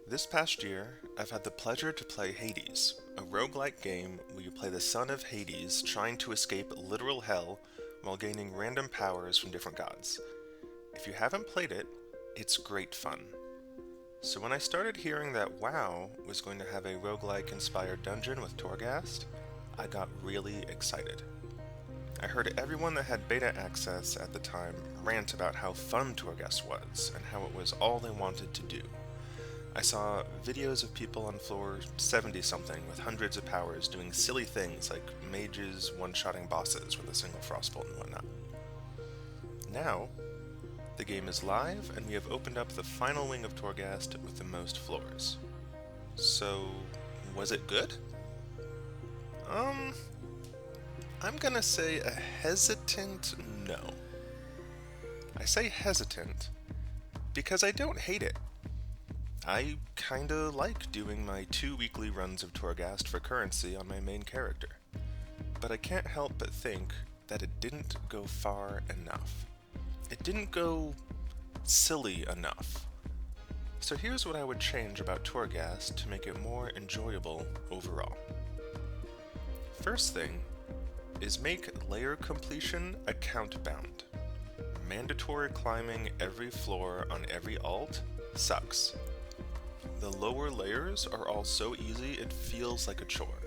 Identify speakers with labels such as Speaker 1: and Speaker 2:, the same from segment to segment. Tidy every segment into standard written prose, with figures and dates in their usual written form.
Speaker 1: This past year, I've had the pleasure to play Hades, a roguelike game where you play the son of Hades trying to escape literal hell while gaining random powers from different gods. If you haven't played it, it's great fun. So when I started hearing that WoW was going to have a roguelike inspired dungeon with Torghast, I got really excited. I heard everyone that had beta access at the time rant about how fun Torghast was and how it was all they wanted to do. I saw videos of people on floor 70-something with hundreds of powers doing silly things like mages one-shotting bosses with a single frostbolt and whatnot. Now, the game is live and we have opened up the final wing of Torghast with the most floors. So, was it good? I'm gonna say a hesitant no. I say hesitant because I don't hate it. I kinda like doing my 2 weekly runs of Torghast for currency on my main character, but I can't help but think that it didn't go far enough. It didn't go silly enough. So here's what I would change about Torghast to make it more enjoyable overall. First thing is make layer completion account bound. Mandatory climbing every floor on every alt sucks. The lower layers are all so easy it feels like a chore.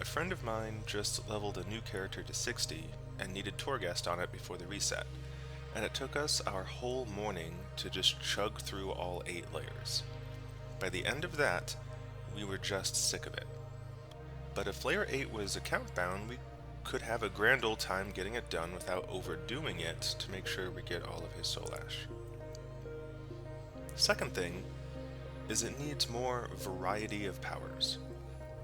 Speaker 1: A friend of mine just leveled a new character to 60 and needed Torghast on it before the reset, and it took us our whole morning to just chug through all 8 layers. By the end of that, we were just sick of it. But if layer 8 was account bound, we could have a grand old time getting it done without overdoing it to make sure we get all of his soul ash. Second thing is it needs more variety of powers.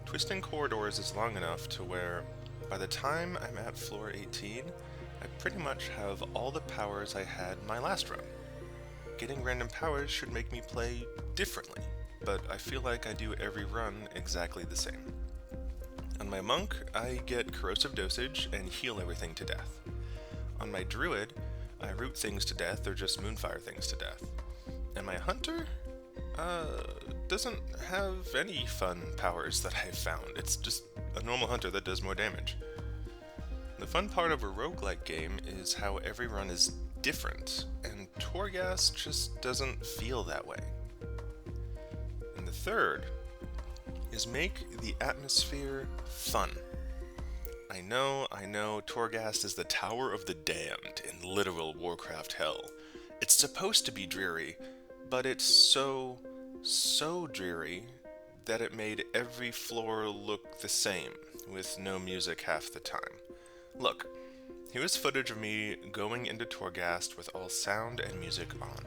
Speaker 1: Twisting corridors is long enough to where, by the time I'm at floor 18, I pretty much have all the powers I had in my last run. Getting random powers should make me play differently, but I feel like I do every run exactly the same. On my monk, I get corrosive dosage and heal everything to death. On my druid, I root things to death or just moonfire things to death. And my hunter? Doesn't have any fun powers that I've found. It's just a normal hunter that does more damage. The fun part of a roguelike game is how every run is different, and Torghast just doesn't feel that way. And the third is make the atmosphere fun. I know, Torghast is the Tower of the Damned in literal Warcraft hell. It's supposed to be dreary, but it's so dreary that it made every floor look the same, with no music half the time. Look, here's footage of me going into Torghast with all sound and music on.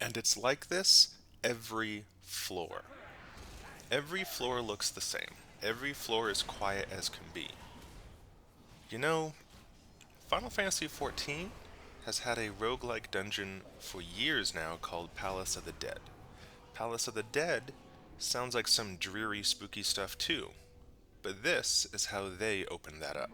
Speaker 1: And it's like this every floor. Every floor looks the same. Every floor is quiet as can be. You know, Final Fantasy XIV has had a roguelike dungeon for years now called Palace of the Dead. Palace of the Dead sounds like some dreary, spooky stuff too, but this is how they open that up.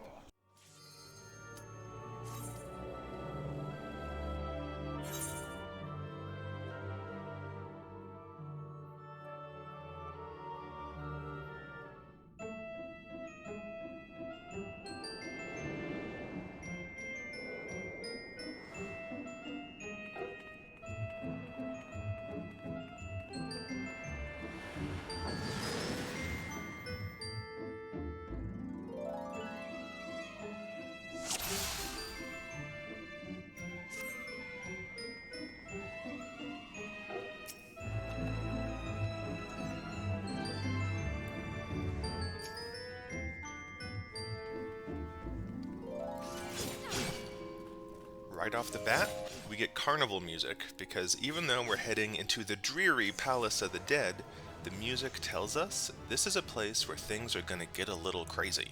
Speaker 1: Right off the bat, we get carnival music, because even though we're heading into the dreary Palace of the Dead, the music tells us this is a place where things are gonna get a little crazy.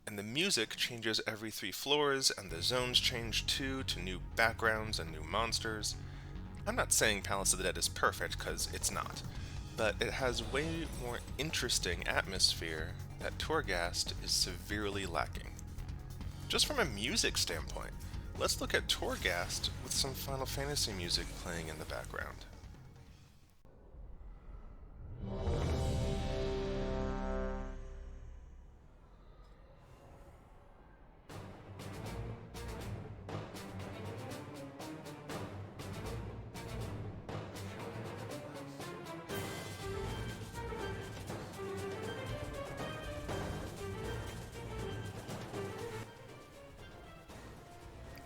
Speaker 1: And the music changes every 3 floors, and the zones change too, to new backgrounds and new monsters. I'm not saying Palace of the Dead is perfect, because it's not, but it has way more interesting atmosphere that Torghast is severely lacking. Just from a music standpoint, let's look at Torghast with some Final Fantasy music playing in the background.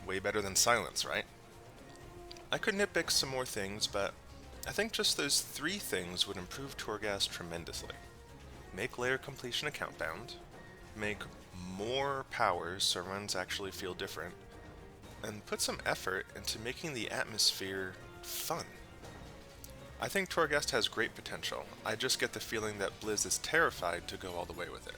Speaker 1: Way better than silence, right? I could nitpick some more things, but I think just those 3 things would improve Torghast tremendously. Make layer completion account bound, make more powers so runs actually feel different, and put some effort into making the atmosphere fun. I think Torghast has great potential. I just get the feeling that Blizz is terrified to go all the way with it.